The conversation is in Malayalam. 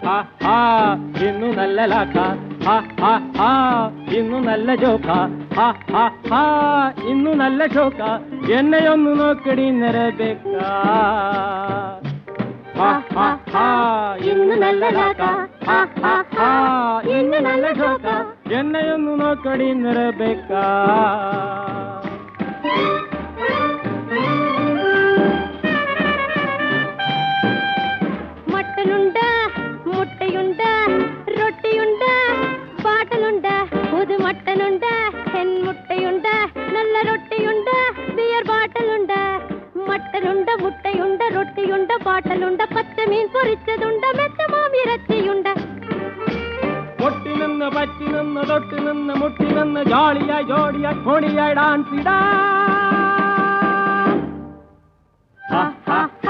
ഹാ ഹാ ഇന്നു നല്ല ലാക്ക ഹാ ഹാ ഹാ ഇന്നു നല്ല ജോക്ക ഹാ ഹാ ഹാ ഇന്നു നല്ല ഷോക്ക എന്നെയൊന്നു നോക്കടി നിറബേക്ക ഹാ ഹാ ഹാ ഇന്നു നല്ല ലാക്ക ഹാ ഹാ ഹാ ഇന്നു നല്ല ഷോക്ക എന്നെയൊന്നു നോക്കടി നിറബേക്ക മട്ടനുണ്ട് മുട്ടയുണ്ട് റൊട്ടിയുണ്ട് പാട്ടലുണ്ട് പുതു മട്ടനുണ്ട് മുട്ടയുണ്ട് നല്ല റൊട്ടിയുണ്ട് ബിയർ ബാട്ടലുണ്ട് മട്ടനുണ്ട് മുട്ടയുണ്ട് റൊട്ടിയുണ്ട് പാട്ടലുണ്ട് പച്ചമീൻ പൊരിച്ചതുണ്ട് മെച്ചമാമിറച്ചിയുണ്ട് പൊട്ടി നിന്ന് പറ്റി നിന്ന് തൊട്ടി നിന്ന് മുട്ടി നിന്ന് ജോളിയായി ജോഡിയായി പൊടിയായി ഡാൻസിടാ